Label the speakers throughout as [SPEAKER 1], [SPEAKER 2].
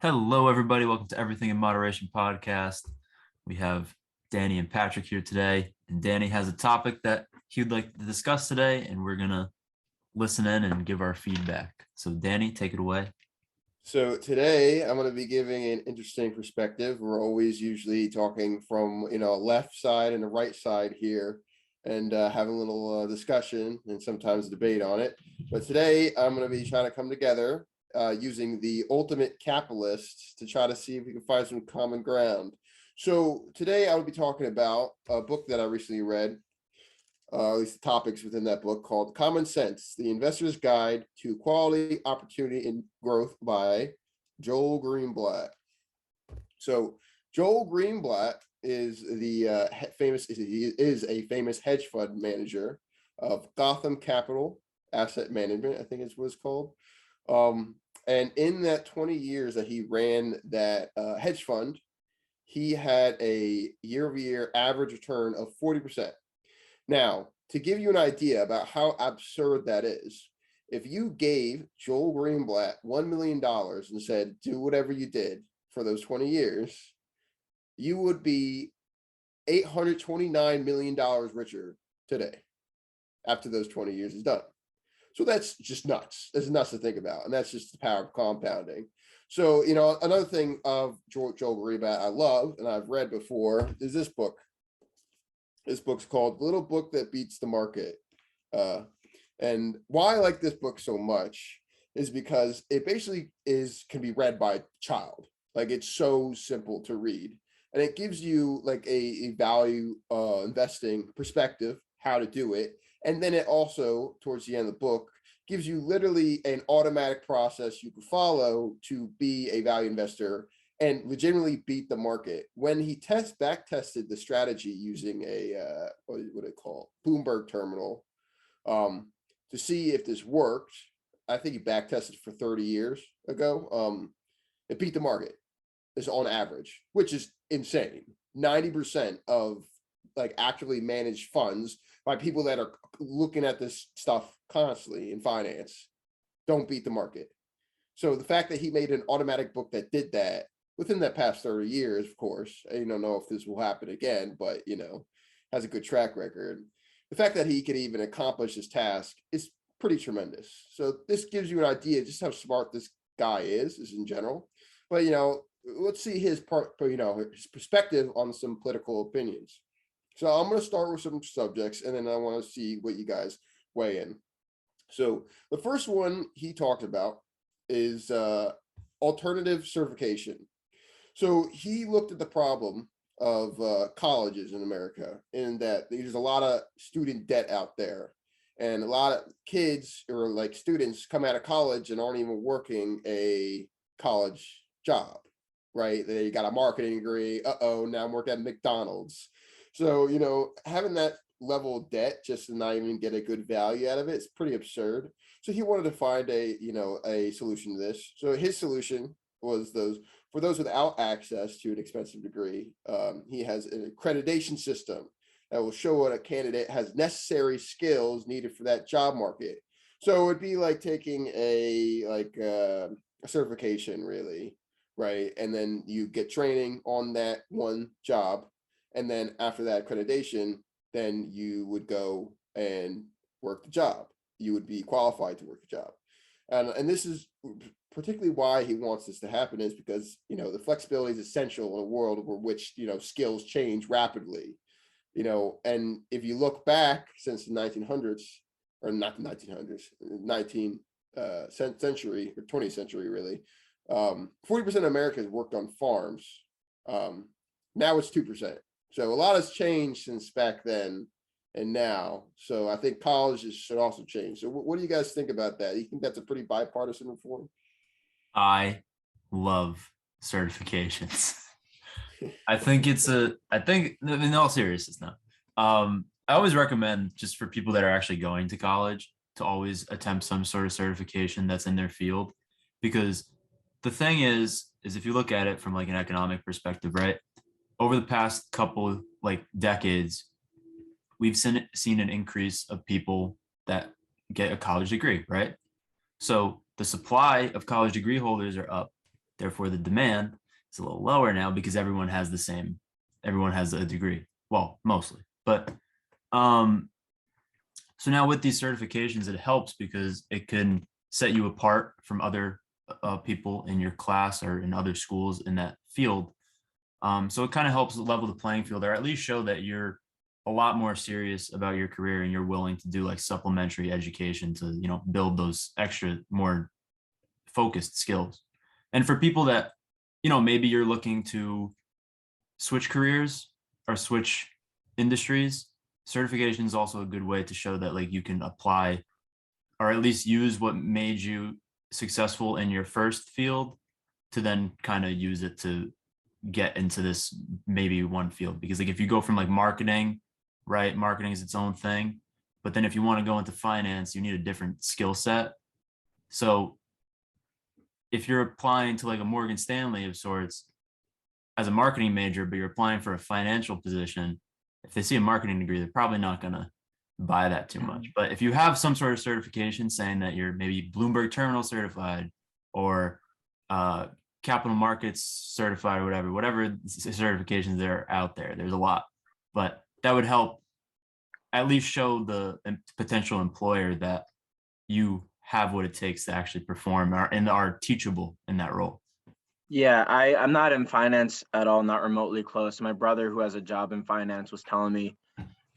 [SPEAKER 1] Hello, everybody. Welcome to Everything in Moderation podcast. We have Danny and Patrick here today, and Danny has a topic that he would like to discuss today, and we're going to listen in and give our feedback. So, Danny, take it away.
[SPEAKER 2] So today I'm going to be giving an interesting perspective. We're always usually talking from, left side and the right side here and having a little discussion and sometimes debate on it. But today I'm going to be trying to come together using the ultimate capitalists to try to see if we can find some common ground. So today I will be talking about a book that I recently read, at least the topics within that book, called Common Sense, The Investor's Guide to Quality, Opportunity, and Growth by Joel Greenblatt. So Joel Greenblatt is the a famous hedge fund manager of Gotham Capital Asset Management, I think is what it's called. And in that 20 years that he ran that hedge fund, he had a year-over-year average return of 40%. Now, to give you an idea about how absurd that is, if you gave Joel Greenblatt $1 million and said, do whatever you did for those 20 years, you would be $829 million richer today after those 20 years is done. So that's just nuts. That's nuts to think about. And that's just the power of compounding. So, another thing of Joel Greenblatt I love and I've read before is this book. This book's called The Little Book That Beats the Market. And why I like this book so much is because it basically can be read by a child. Like, it's so simple to read. And it gives you like a value investing perspective, how to do it. And then it also, towards the end of the book, gives you literally an automatic process you can follow to be a value investor and legitimately beat the market. When he back tested the strategy using a what it called Bloomberg terminal to see if this worked, I think he back tested for 30 years ago. It beat the market. Is on average, which is insane. 90% of like actively managed funds by people that are looking at this stuff constantly in finance don't beat the market. So the fact that he made an automatic book that did that within that past 30 years, of course, I don't know if this will happen again, but has a good track record. The fact that he could even accomplish his task is pretty tremendous. So this gives you an idea just how smart this guy is in general. But let's see his his perspective on some political opinions. So I'm going to start with some subjects, and then I want to see what you guys weigh in. So the first one he talked about is alternative certification. So he looked at the problem of colleges in America, and that there's a lot of student debt out there, and a lot of kids or like students come out of college and aren't even working a college job. Right? They got a marketing degree. Now I'm working at McDonald's. So, having that level of debt just to not even get a good value out of it is pretty absurd. So he wanted to find a solution to this. So his solution was for those without access to an expensive degree, he has an accreditation system that will show what a candidate has necessary skills needed for that job market. So it would be like taking a certification, really. Right. And then you get training on that one job. And then after that accreditation, then you would go and work the job. You would be qualified to work the job. And this is particularly why he wants this to happen, is because, the flexibility is essential in a world where which, skills change rapidly, and if you look back since the 1900s, or not the 1900s, 19th century or 20th century, really, 40% of Americans worked on farms. Now it's 2%. So a lot has changed since back then and now. So I think colleges should also change. So what do you guys think about that? You think that's a pretty bipartisan reform?
[SPEAKER 1] I love certifications. I think in all seriousness now, I always recommend, just for people that are actually going to college, to always attempt some sort of certification that's in their field, because the thing is if you look at it from like an economic perspective, right? Over the past couple like decades, we've seen an increase of people that get a college degree, right? So the supply of college degree holders are up, Therefore, the demand is a little lower now because everyone has a degree. Well, mostly. But so now with these certifications, it helps because it can set you apart from other people in your class or in other schools in that field. So it kind of helps level the playing field, or at least show that you're a lot more serious about your career and you're willing to do like supplementary education to, build those extra more focused skills. And for people that, maybe you're looking to switch careers or switch industries, certification is also a good way to show that like you can apply or at least use what made you successful in your first field to then kind of use it to get into this maybe one field. Because like if you go from like marketing, right, marketing is its own thing, but then if you want to go into finance, you need a different skill set. So if you're applying to like a Morgan Stanley of sorts as a marketing major, but you're applying for a financial position, if they see a marketing degree, they're probably not going to buy that too much. But if you have some sort of certification saying that you're maybe Bloomberg Terminal certified or capital markets certified or whatever certifications that are out there, there's a lot, but that would help at least show the potential employer that you have what it takes to actually perform and are teachable in that role.
[SPEAKER 3] Yeah, I'm not in finance at all, not remotely close. My brother, who has a job in finance, was telling me,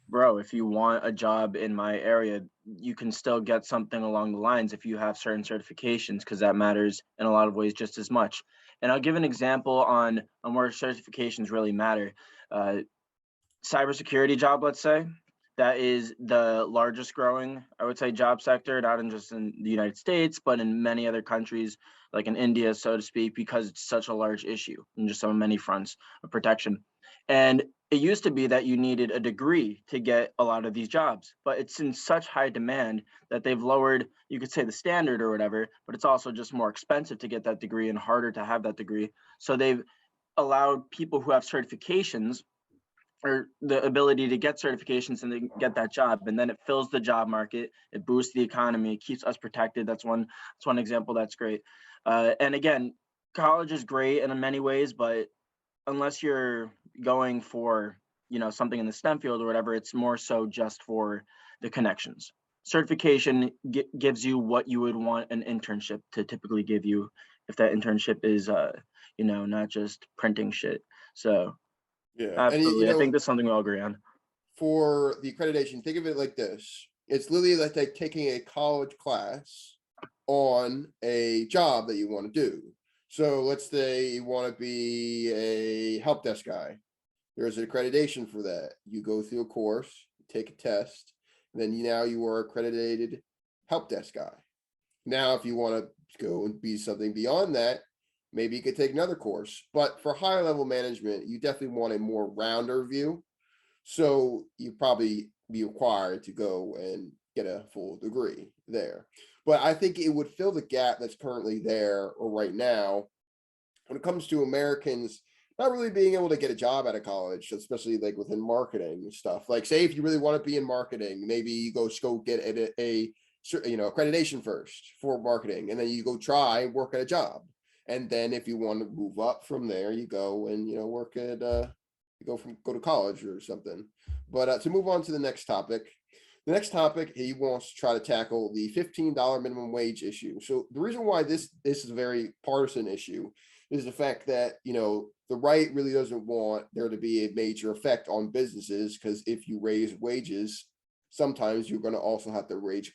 [SPEAKER 3] bro, if you want a job in my area, you can still get something along the lines if you have certain certifications, because that matters in a lot of ways just as much. And I'll give an example on where certifications really matter. Cybersecurity job, let's say, that is the largest growing, I would say, job sector, not in just in the United States, but in many other countries, like in India, so to speak, because it's such a large issue and just on many fronts of protection. And it used to be that you needed a degree to get a lot of these jobs, but it's in such high demand that they've lowered, you could say, the standard or whatever, but it's also just more expensive to get that degree and harder to have that degree. So they've allowed people who have certifications or the ability to get certifications and then get that job, and then it fills the job market, it boosts the economy, it keeps us protected. That's one example that's great. And again, college is great in many ways, but unless you're going for something in the STEM field or whatever, it's more so just for the connections. Certification gives you what you would want an internship to typically give you, if that internship is not just printing shit. So
[SPEAKER 2] Yeah,
[SPEAKER 3] absolutely.
[SPEAKER 2] and
[SPEAKER 3] I think that's something we all agree on.
[SPEAKER 2] for the accreditation, think of it like this: it's literally like taking a college class on a job that you want to do. So let's say you want to be a help desk guy. There's an accreditation for that. You go through a course, take a test, and then now you are accredited help desk guy. Now, if you want to go and be something beyond that, maybe you could take another course. But for higher level management, you definitely want a more rounder view. So you probably be required to go and get a full degree there. But I think it would fill the gap that's currently there or right now when it comes to Americans not really being able to get a job out of college, especially like within marketing and stuff. Like, say if you really want to be in marketing, maybe you go get a accreditation first for marketing, and then you go try and work at a job. And then if you want to move up from there, you go and work at go to college or something. But to move on to the next topic. The next topic, he wants to try to tackle the $15 minimum wage issue. So the reason why this is a very partisan issue is the fact that, the right really doesn't want there to be a major effect on businesses, because if you raise wages, sometimes you're going to also have to raise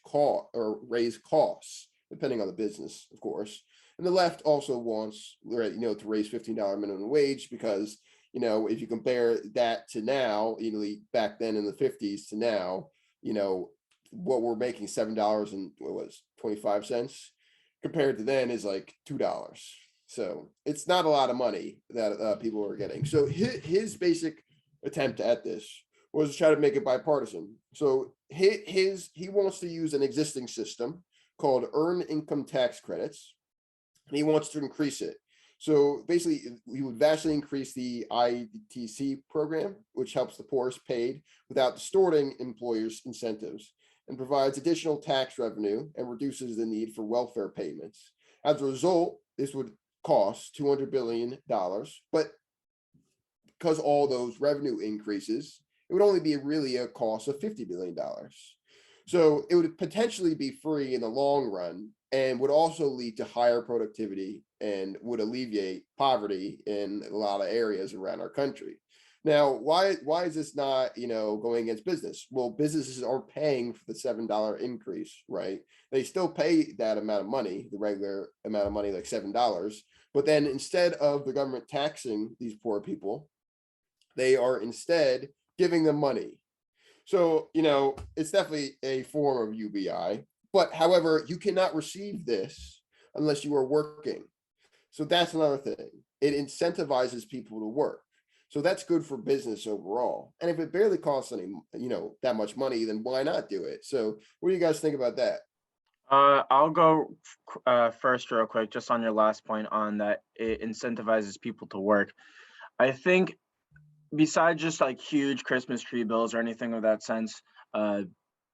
[SPEAKER 2] costs, depending on the business, of course. And the left also wants, to raise $15 minimum wage because, if you compare that to now, back then in the 50s to now, what we're making $7.25 compared to then is like $2. So it's not a lot of money that people are getting. So his basic attempt at this was to try to make it bipartisan. So he wants to use an existing system called earned income tax credits, and he wants to increase it. So basically, he would vastly increase the ITC program, which helps the poorest paid without distorting employers' incentives, and provides additional tax revenue and reduces the need for welfare payments. As a result, this would cost $200 billion, but because all those revenue increases, it would only be really a cost of $50 billion. So it would potentially be free in the long run and would also lead to higher productivity and would alleviate poverty in a lot of areas around our country. Now, why is this not, going against business? Well, businesses aren't paying for the $7 increase, right? They still pay that amount of money, the regular amount of money, like $7. But then instead of the government taxing these poor people, they are instead giving them money. So, it's definitely a form of UBI. But however, you cannot receive this unless you are working. So that's another thing. It incentivizes people to work. So that's good for business overall. And if it barely costs any, that much money, then why not do it? So what do you guys think about that?
[SPEAKER 3] I'll go first real quick, just on your last point on that it incentivizes people to work. I think besides just like huge Christmas tree bills or anything of that sense, on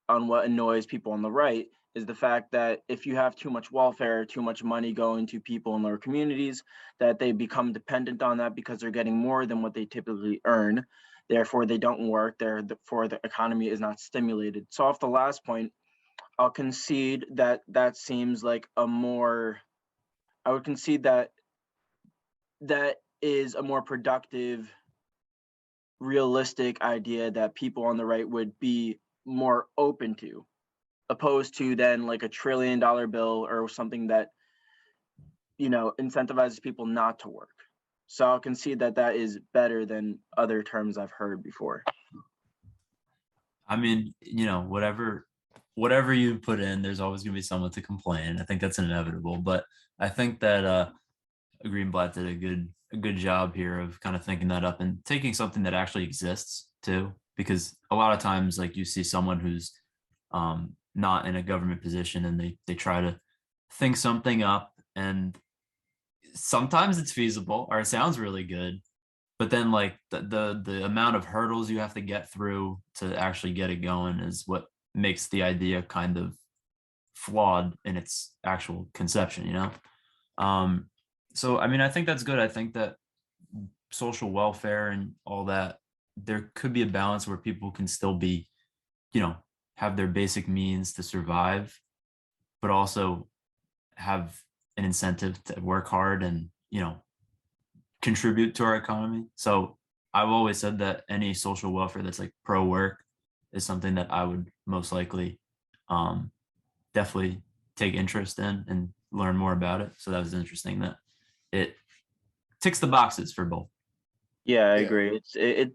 [SPEAKER 3] what annoys people on the right is the fact that if you have too much welfare, too much money going to people in their communities, that they become dependent on that because they're getting more than what they typically earn. Therefore, they don't work. Therefore, the economy is not stimulated. So off the last point, I'll concede that that seems like I would concede that that is a more productive, realistic idea that people on the right would be more open to, opposed to then like a $1 trillion bill or something that, incentivizes people not to work. So I'll concede that that is better than other terms I've heard before.
[SPEAKER 1] I mean, whatever you put in, there's always going to be someone to complain. I think that's inevitable, but I think that Greenblatt did a good job here of kind of thinking that up and taking something that actually exists too, because a lot of times, like, you see someone who's not in a government position and they try to think something up, and sometimes it's feasible or it sounds really good, but then like the amount of hurdles you have to get through to actually get it going is what makes the idea kind of flawed in its actual conception. So I mean, I think that's good. I think that social welfare and all that, there could be a balance where people can still be, have their basic means to survive, but also have an incentive to work hard and, contribute to our economy. So I've always said that any social welfare that's like pro work is something that I would most likely definitely take interest in and learn more about it. So that was interesting that it ticks the boxes for both.
[SPEAKER 3] Yeah, I
[SPEAKER 2] Yeah.
[SPEAKER 3] agree.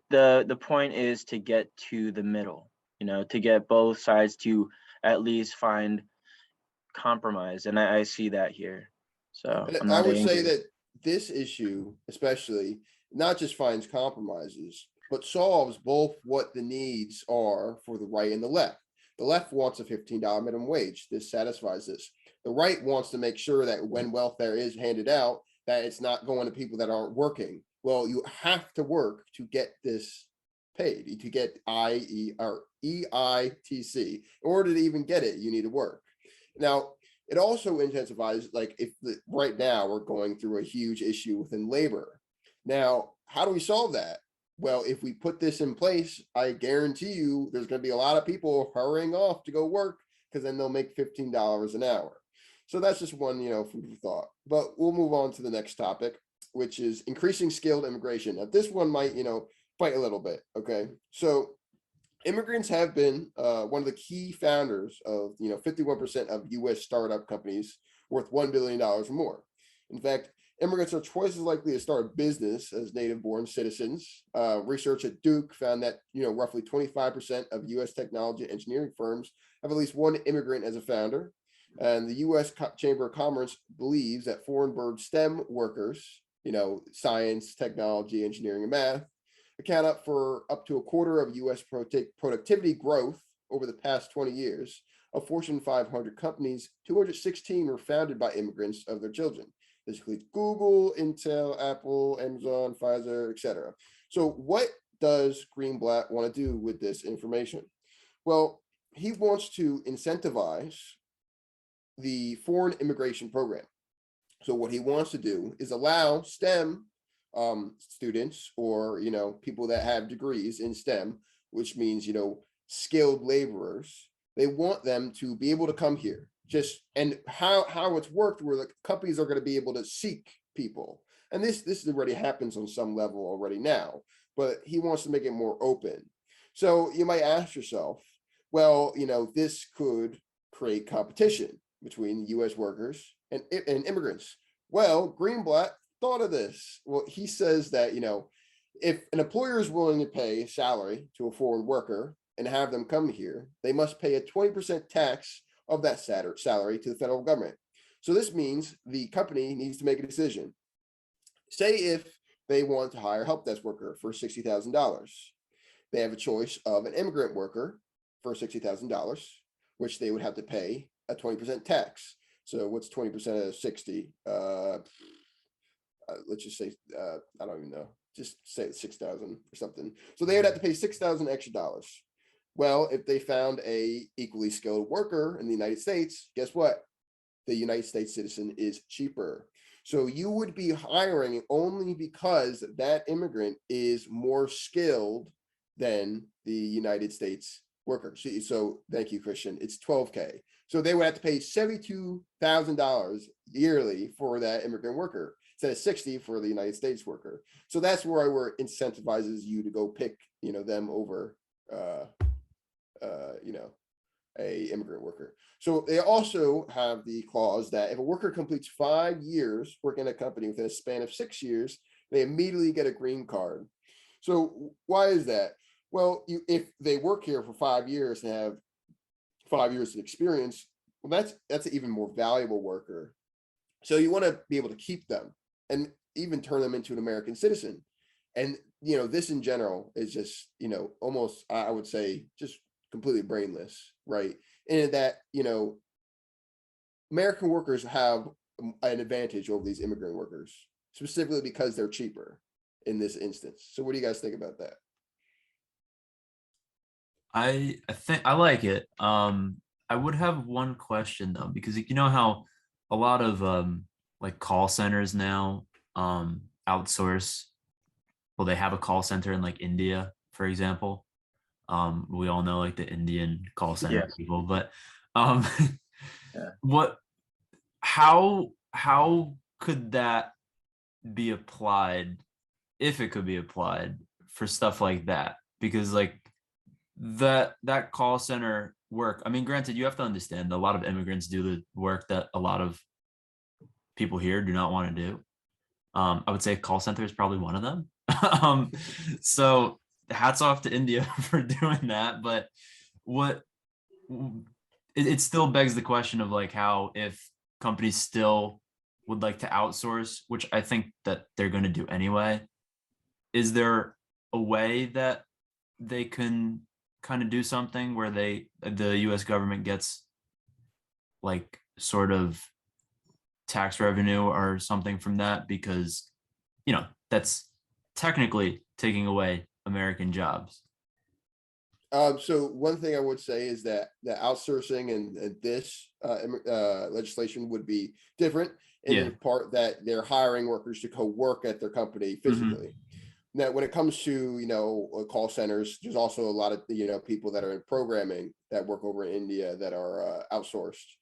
[SPEAKER 3] The point is to get to the middle, to get both sides to at least find compromise, and I see that here. So
[SPEAKER 2] And
[SPEAKER 3] I'm
[SPEAKER 2] I
[SPEAKER 3] not
[SPEAKER 2] would say
[SPEAKER 3] angry.
[SPEAKER 2] that this issue, especially, not just finds compromises, but solves both what the needs are for the right and the left. The left wants a $15 minimum wage. This satisfies this. The right wants to make sure that when welfare is handed out, that it's not going to people that aren't working. Well, you have to work to get this paid, to get IE or EITC. In order to even get it, you need to work. Now, it also intensifies, like, if right now we're going through a huge issue within labor. Now, how do we solve that? Well, if we put this in place, I guarantee you there's going to be a lot of people hurrying off to go work because then they'll make $15 an hour. So that's just one, food for thought. But we'll move on to the next topic, which is increasing skilled immigration. Now, this one might, fight a little bit. Okay. So immigrants have been one of the key founders of 51% of U.S. startup companies worth $1 billion or more. In fact, immigrants are twice as likely to start a business as native-born citizens. Research at Duke found that roughly 25% of U.S. technology and engineering firms have at least one immigrant as a founder. And the U.S. Chamber of Commerce believes that foreign-born STEM workers, science, technology, engineering, and math, account up for up to a quarter of U.S. productivity growth over the past 20 years. Of Fortune 500 companies, 216 were founded by immigrants of their children. This includes Google, Intel, Apple, Amazon, Pfizer, etc. So what does Greenblatt want to do with this information? Well, he wants to incentivize the foreign immigration program. So what he wants to do is allow STEM students, or people that have degrees in STEM, which means skilled laborers. They want them to be able to come here. And how it's worked, where the companies are going to be able to seek people, and this already happens on some level already now, but he wants to make it more open. So you might ask yourself, well, this could create competition between U.S. workers and immigrants. Well, Greenblatt thought of this. Well, he says that, if an employer is willing to pay salary to a foreign worker and have them come here, they must pay a 20% tax of that salary to the federal government. So this means the company needs to make a decision. Say if they want to hire a help desk worker for $60,000, they have a choice of an immigrant worker for $60,000, which they would have to pay a 20% tax. So what's 20% of 60? Let's just say, I don't even know, just say 6,000 or something. So they would have to pay 6,000 extra dollars. Well, if they found a equally skilled worker in the United States, guess what? The United States citizen is cheaper. So you would be hiring only because that immigrant is more skilled than the United States worker. So thank you, Christian. It's $12K. So they would have to pay $72,000 yearly for that immigrant worker instead of 60 for the United States worker. So that's where it incentivizes you to go pick, them over, a immigrant worker. So they also have the clause that if a worker completes 5 years working at a company within a span of 6 years, they immediately get a green card. So why is that? Well, if they work here for 5 years and have 5 years of experience, well, that's an even more valuable worker. So you want to be able to keep them and even turn them into an American citizen. And, this in general is just, almost, I would say, just completely brainless, right? And that, American workers have an advantage over these immigrant workers, specifically because they're cheaper in this instance. So what do you guys think about that?
[SPEAKER 1] I think I like it. I would have one question though, because you know how a lot of like call centers now outsource. Well, they have a call center in like India, for example. We all know like the Indian call center
[SPEAKER 3] Yes.
[SPEAKER 1] people, but um
[SPEAKER 3] Yeah.
[SPEAKER 1] how could that be applied, if it could be applied for stuff like that? Because like that call center work, I mean, granted, you have to understand a lot of immigrants do the work that a lot of people here do not want to do. I would say call center is probably one of them. So hats off to India for doing that. But it still begs the question of like how, if companies still would like to outsource, which I think that they're going to do anyway, is there a way that they can kind of do something where the US government gets like sort of tax revenue or something from that? Because that's technically taking away American jobs.
[SPEAKER 2] So one thing I would say is that the outsourcing and this legislation would be different in the part that they're hiring workers to go work at their company physically. Now, when it comes to, call centers, there's also a lot of, people that are in programming that work over in India that are outsourced.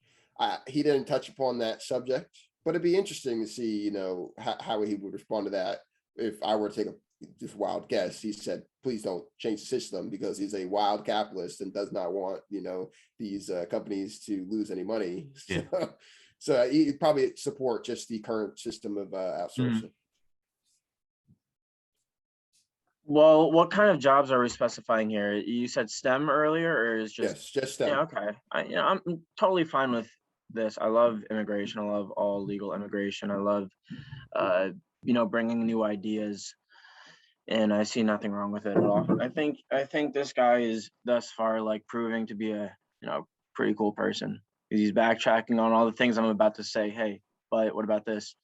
[SPEAKER 2] He didn't touch upon that subject, but it'd be interesting to see, how he would respond to that. If I were to take just wild guess, he said, please don't change the system, because he's a wild capitalist and does not want, these companies to lose any money.
[SPEAKER 1] Yeah.
[SPEAKER 2] So he'd probably support just the current system of outsourcing.
[SPEAKER 3] Well, what kind of jobs are we specifying here? You said STEM earlier, or is just
[SPEAKER 2] Yes, just STEM.
[SPEAKER 3] Yeah, okay. I'm totally fine with this. I love immigration. I love all legal immigration. I love bringing new ideas, and I see nothing wrong with it at all. I think this guy is thus far like proving to be a pretty cool person, because he's backtracking on all the things I'm about to say. Hey, but what about this?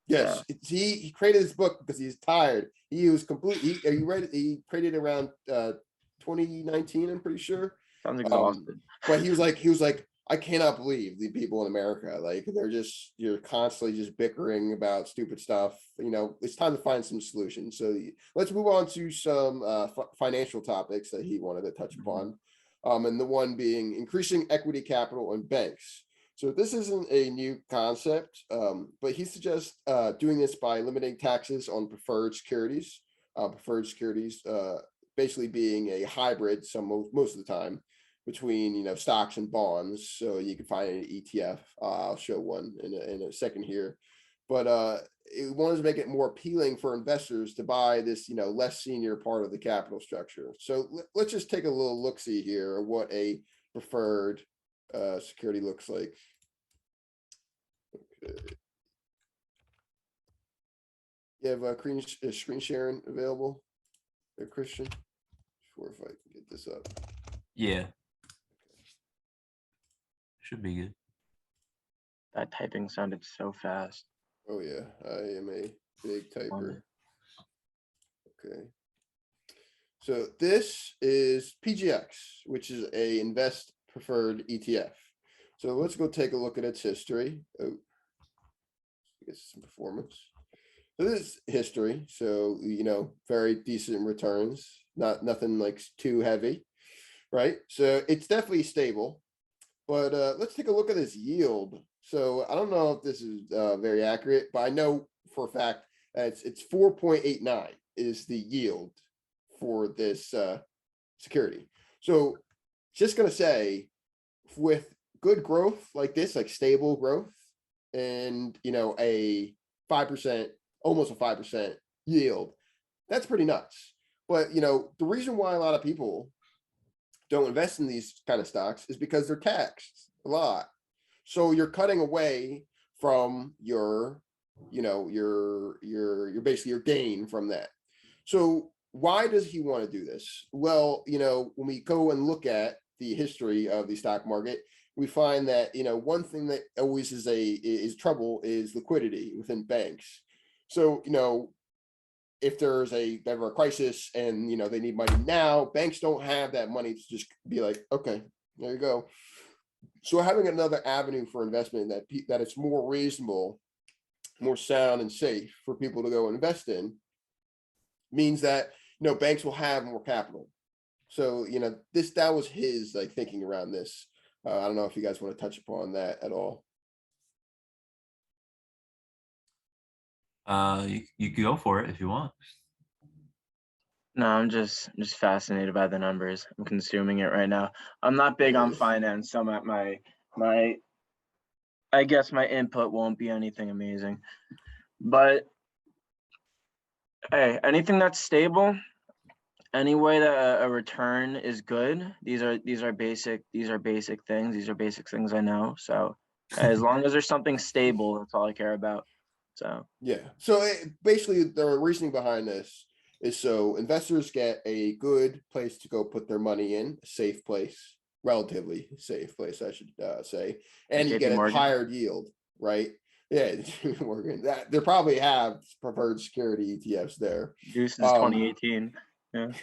[SPEAKER 2] Yes, he created this book because he's tired. He was completely. Are you ready? He created around 2019, I'm pretty sure.
[SPEAKER 3] Sounds exhausted.
[SPEAKER 2] But he was like, I cannot believe the people in America, like you're constantly just bickering about stupid stuff. It's time to find some solutions. So let's move on to some financial topics that he wanted to touch upon. And the one being increasing equity capital in banks. So this isn't a new concept, but he suggests doing this by limiting taxes on preferred securities. Basically being a hybrid most of the time between stocks and bonds. So you can find an ETF. I'll show one in a second here, but it wanted to make it more appealing for investors to buy this less senior part of the capital structure. So let's just take a little look-see here of what a preferred security looks like. Okay. You have a screen sharing available there, Christian? Sure, if I can get this up.
[SPEAKER 1] Yeah. Should be good.
[SPEAKER 3] That typing sounded so fast.
[SPEAKER 2] Oh yeah, I am a big typer. Okay. So this is PGX, which is a invest preferred ETF. So let's go take a look at its history. Oh, get some performance. So this is history. So very decent returns. Nothing like too heavy, right? So it's definitely stable. But let's take a look at this yield. So I don't know if this is very accurate, but I know for a fact that it's 4.89 is the yield for this security. So just going to say, with good growth like this, like stable growth, and a 5%, almost a 5% yield, that's pretty nuts. But the reason why a lot of people don't invest in these kind of stocks is because they're taxed a lot. So you're cutting away from your basically your gain from that. So why does he want to do this? Well, when we go and look at the history of the stock market, we find that one thing that always is trouble is liquidity within banks. So if there's ever a crisis and they need money now, banks don't have that money to just be like, okay, there you go. So having another avenue for investment that it's more reasonable, more sound and safe for people to go invest in means that banks will have more capital. So that was his thinking around this. I don't know if you guys want to touch upon that at all.
[SPEAKER 1] You can go for it if you want.
[SPEAKER 3] No, I'm just fascinated by the numbers. I'm consuming it right now. I'm not big on finance, so I guess my input won't be anything amazing. But hey, anything that's stable, any way that a return is good, these are basic things. These are basic things I know. So as long as there's something stable, that's all I care about. So
[SPEAKER 2] yeah. So basically the reasoning behind this is so investors get a good place to go put their money in, a safe place, relatively safe place, I should say, and you get a higher yield, right? Yeah, Morgan. That they probably have preferred security ETFs there.
[SPEAKER 3] This is 2018. Yeah.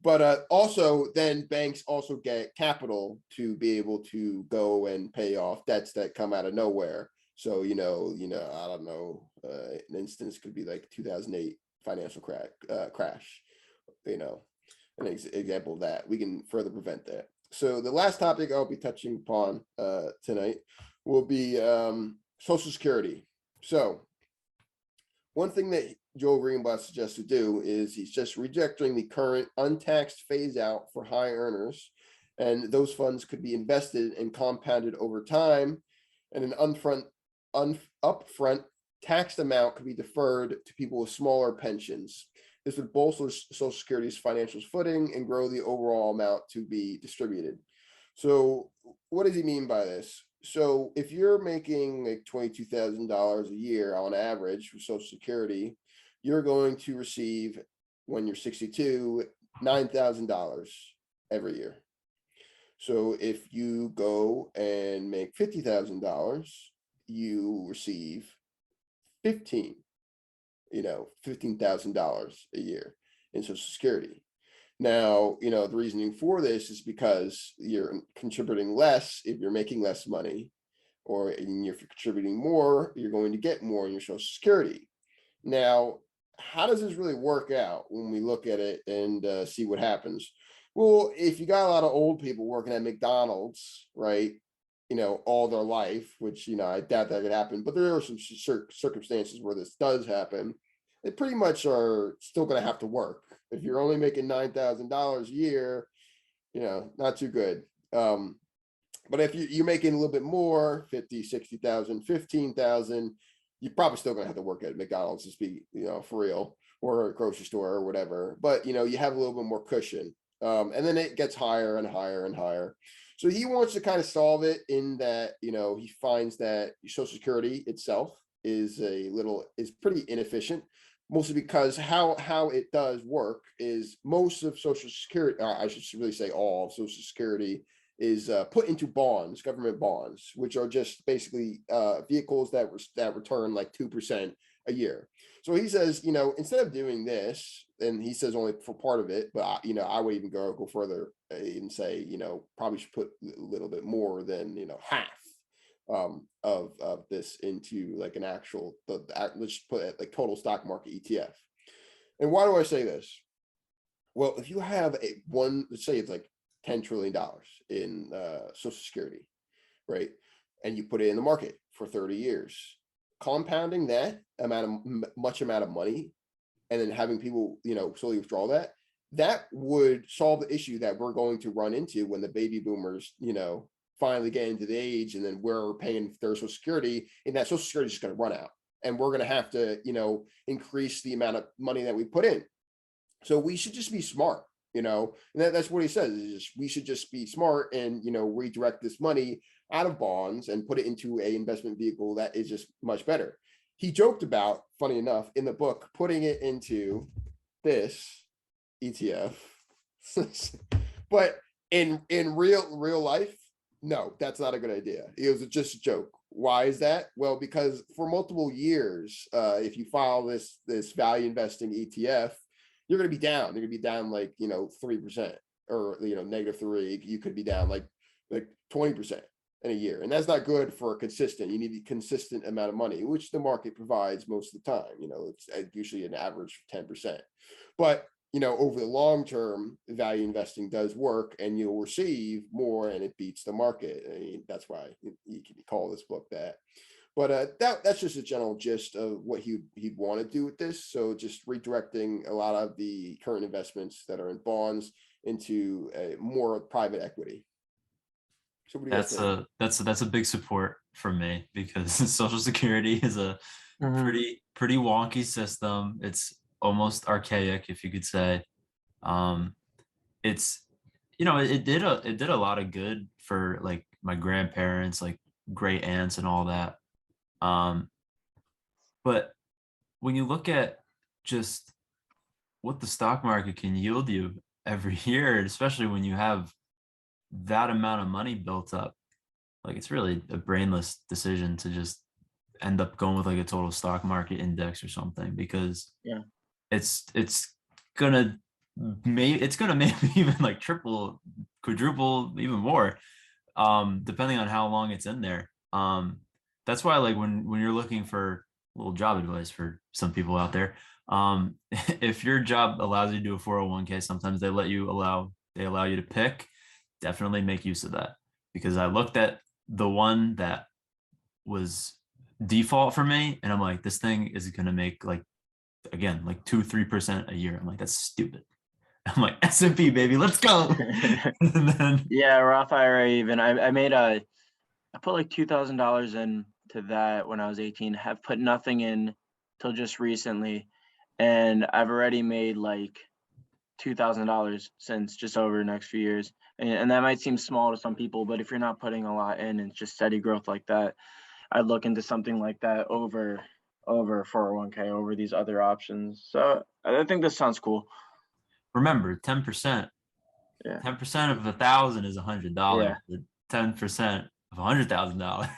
[SPEAKER 2] But also then banks also get capital to be able to go and pay off debts that come out of nowhere. So I don't know, an instance could be like 2008 financial crash, an example of that. We can further prevent that. So the last topic I'll be touching upon tonight will be Social Security. So one thing that Joel Greenblatt suggests to do is he's just rejecting the current untaxed phase out for high earners, and those funds could be invested and compounded over time, and an upfront taxed amount could be deferred to people with smaller pensions. This would bolster Social Security's financial footing and grow the overall amount to be distributed. So what does he mean by this? So if you're making like $22,000 a year on average for Social Security, you're going to receive, when you're 62, $9,000 every year. So if you go and make $50,000, you receive $15,000 a year in Social Security. Now, the reasoning for this is because you're contributing less if you're making less money, or if you're contributing more, you're going to get more in your Social Security. Now, how does this really work out when we look at it and see what happens? Well, if you got a lot of old people working at McDonald's, right, all their life, which, I doubt that could happen, but there are some circumstances where this does happen. They pretty much are still going to have to work. If you're only making $9,000 a year, not too good. But if you're making a little bit more, 50, 60,000, 15,000, you're probably still going to have to work at McDonald's, to be, for real, or a grocery store or whatever. But, you have a little bit more cushion. And then it gets higher and higher and higher. So he wants to kind of solve it in that, he finds that Social Security itself is pretty inefficient, mostly because how it does work is most of Social Security, I should really say all of Social Security, is put into bonds, government bonds, which are just basically vehicles that return like 2% a year. So he says, instead of doing this, and he says only for part of it, but I would even go further and say, probably should put a little bit more than half of this into like an actual, let's put it like total stock market ETF. And why do I say this? Well, if you have let's say it's like $10 trillion in Social Security, right? And you put it in the market for 30 years, compounding that much amount of money, and then having people, slowly withdraw that would solve the issue that we're going to run into when the baby boomers, finally get into the age, and then we're paying their Social Security, and that Social Security is just going to run out, and we're going to have to, increase the amount of money that we put in. So we should just be smart. And that's what he says, is we should just be smart and, redirect this money out of bonds and put it into a investment vehicle that is just much better. He joked about, funny enough, in the book, putting it into this ETF. But in real life, no, that's not a good idea. It was just a joke. Why is that? Well, because for multiple years, if you file this value investing ETF, you're going to be down. You're going to be down like, 3% or, -3. You could be down like 20% in a year. And that's not good for a consistent. You need a consistent amount of money, which the market provides most of the time. It's usually an average of 10%. But, over the long term, value investing does work, and you'll receive more, and it beats the market. I mean, that's why you can call this book that. But that's just a general gist of what he'd want to do with this. So just redirecting a lot of the current investments that are in bonds into more private equity. So what do you guys think?
[SPEAKER 1] That's a big support for me, because Social Security is a pretty wonky system. It's almost archaic, if you could say. It's it did a lot of good for like my grandparents, like great aunts and all that. But when you look at just what the stock market can yield you every year, especially when you have that amount of money built up, like it's really a brainless decision to just end up going with like a total stock market index or something, because it's gonna maybe even like triple, quadruple, even more, depending on how long it's in there. That's why, like, when you're looking for a little job advice for some people out there, if your job allows you to do a 401k, sometimes they allow you to pick. Definitely make use of that, because I looked at the one that was default for me, and I'm like, this thing is going to make like 2-3% a year. I'm like, that's stupid. I'm like, S&P, baby, let's go. And then,
[SPEAKER 3] yeah, Roth IRA. Even I put like $2,000 in to that when I was 18. Have put nothing in till just recently, and I've already made like $2,000 since just over the next few years. And that might seem small to some people, but if you're not putting a lot in and just steady growth like that, I'd look into something like that over 401k, over these other options. So I think this sounds cool.
[SPEAKER 1] remember, 10%.
[SPEAKER 3] Yeah.
[SPEAKER 1] 10% of 1,000 is $100.
[SPEAKER 3] Yeah.
[SPEAKER 1] 10% of $100,000.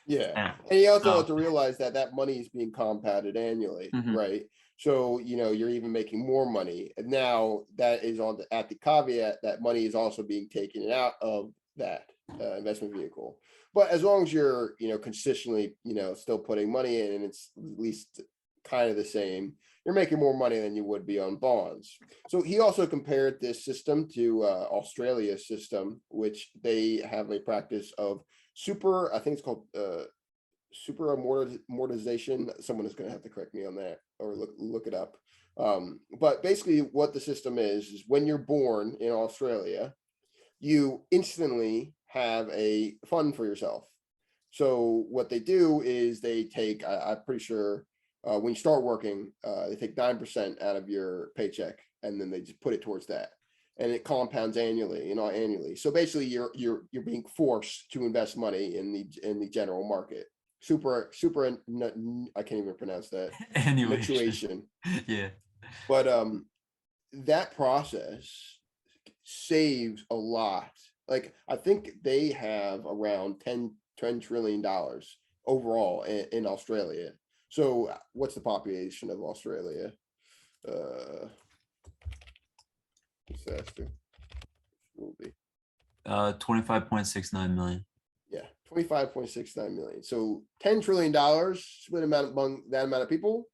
[SPEAKER 2] Yeah. And you also have to realize that money is being compounded annually, right? So, you're even making more money. And now that is at the caveat that money is also being taken out of that investment vehicle. But as long as you're, consistently, still putting money in and it's at least kind of the same, you're making more money than you would be on bonds. So he also compared this system to Australia's system, which they have a practice of I think it's called super amortization. Someone is going to have to correct me on that or look it up. But basically what the system is when you're born in Australia, you instantly have a fund for yourself. So what they do is they take, I'm pretty sure when you start working, they take 9% out of your paycheck and then they just put it towards that. And it compounds annually, annually. So basically you're being forced to invest money in the general market. Super, I can't even pronounce that.
[SPEAKER 1] Annuation. Yeah.
[SPEAKER 2] But that process saves a lot. Like I think they have around $10 trillion overall in Australia. So what's the population of Australia? Disaster will be
[SPEAKER 1] 25.69 million.
[SPEAKER 2] Yeah, 25.69 million. So $10 trillion split among that amount of people,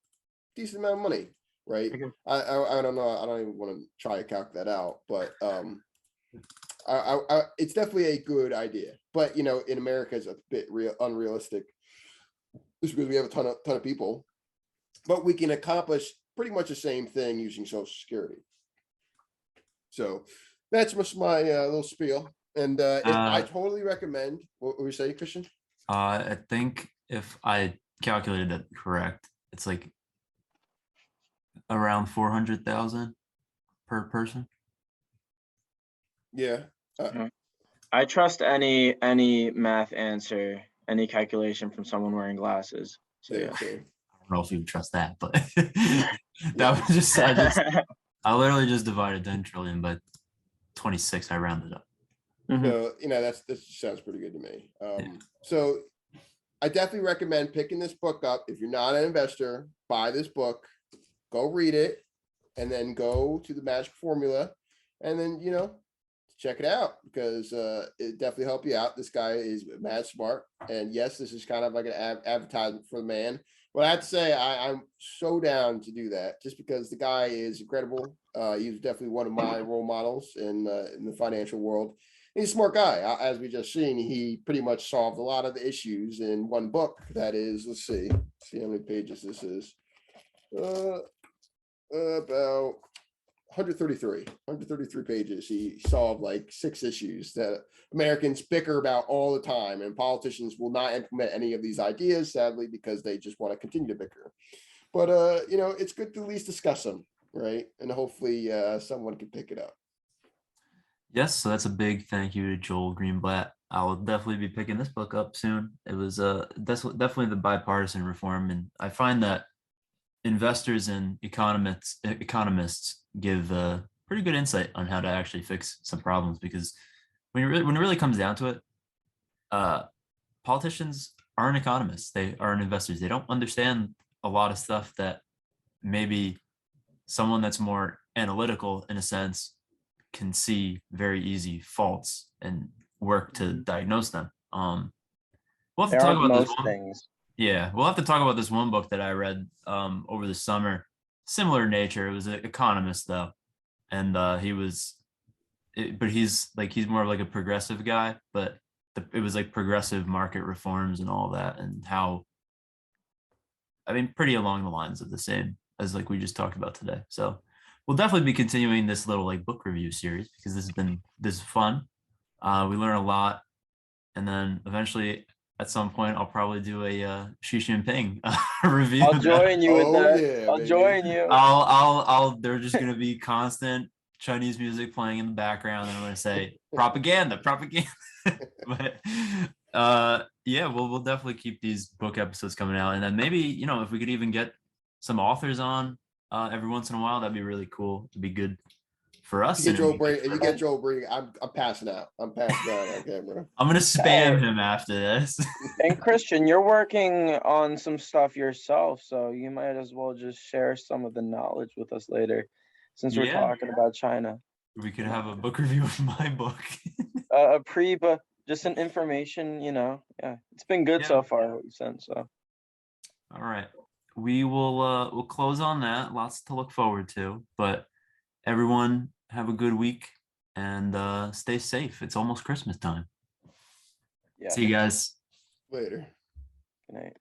[SPEAKER 2] decent amount of money, right?
[SPEAKER 3] Okay.
[SPEAKER 2] I don't know. I don't even want to try to calculate that out, but it's definitely a good idea. But in America, it's a bit unrealistic, just because we have a ton of people. But we can accomplish pretty much the same thing using Social Security. So that's just my little spiel. And I totally recommend. What were you saying, Christian?
[SPEAKER 1] I think if I calculated it correct, it's like around 400,000 per person.
[SPEAKER 2] Yeah.
[SPEAKER 3] I trust any math answer, any calculation from someone wearing glasses. So yeah.
[SPEAKER 2] Okay.
[SPEAKER 1] I don't know if you would trust that, but that was just I literally just divided 10 trillion by 26. I rounded up.
[SPEAKER 2] So that sounds pretty good to me. So I definitely recommend picking this book up. If you're not an investor, buy this book, go read it, and then go to the magic formula, and then check it out, because it definitely help you out. This guy is mad smart, and yes, this is kind of like an advertisement for the man. But I have to say, I'm so down to do that, just because the guy is incredible. He's definitely one of my role models in the financial world. He's a smart guy. As we just seen, he pretty much solved a lot of the issues in one book. That is, let's see how many pages this is. About 133 pages. He solved like 6 issues that Americans bicker about all the time, and politicians will not implement any of these ideas, sadly, because they just want to continue to bicker. But it's good to at least discuss them, right? And hopefully someone can pick it up.
[SPEAKER 1] Yes, so that's a big thank you to Joel Greenblatt. I'll definitely be picking this book up soon. It was definitely the bipartisan reform, and I find that investors and economists give pretty good insight on how to actually fix some problems, because when it really comes down to it, politicians aren't economists. They aren't investors. They don't understand a lot of stuff that maybe someone that's more analytical, in a sense, can see very easy faults and work to diagnose them. We'll have to talk about this one.
[SPEAKER 3] Things.
[SPEAKER 1] Yeah, we'll have to talk about this one book that I read over the summer. Similar nature. It was an economist though, and he's more of like a progressive guy, but it was like progressive market reforms and all that, and how, I mean, pretty along the lines of the same as like we just talked about today. So we'll definitely be continuing this little like book review series, because this is fun. We learn a lot, and then eventually at some point I'll probably do a Xi Jinping review.
[SPEAKER 3] I'll join you with that.
[SPEAKER 2] Yeah,
[SPEAKER 3] I'll join you.
[SPEAKER 1] I'll they're just gonna be constant Chinese music playing in the background, and I'm gonna say propaganda. But yeah, we'll definitely keep these book episodes coming out, and then maybe if we could even get some authors on every once in a while, that'd be really cool. It'd be good for us.
[SPEAKER 2] If you get
[SPEAKER 1] it'll be
[SPEAKER 2] Joel
[SPEAKER 1] good for them.
[SPEAKER 2] Joel Brady, I'm passing out. I'm passing out on camera.
[SPEAKER 1] I'm gonna spam
[SPEAKER 3] Hey.
[SPEAKER 1] him after this.
[SPEAKER 3] And Christian, you're working on some stuff yourself, so you might as well just share some of the knowledge with us later, since we're
[SPEAKER 1] Yeah.
[SPEAKER 3] talking about China.
[SPEAKER 1] We could have a book review of my book.
[SPEAKER 3] But just an information, yeah, it's been good
[SPEAKER 1] Yeah.
[SPEAKER 3] so far what you sent. So
[SPEAKER 1] All right. We'll close on that. Lots to look forward to. But everyone have a good week and stay safe. It's almost Christmas time.
[SPEAKER 3] yeah,
[SPEAKER 1] See you guys.
[SPEAKER 2] Later.
[SPEAKER 3] good night.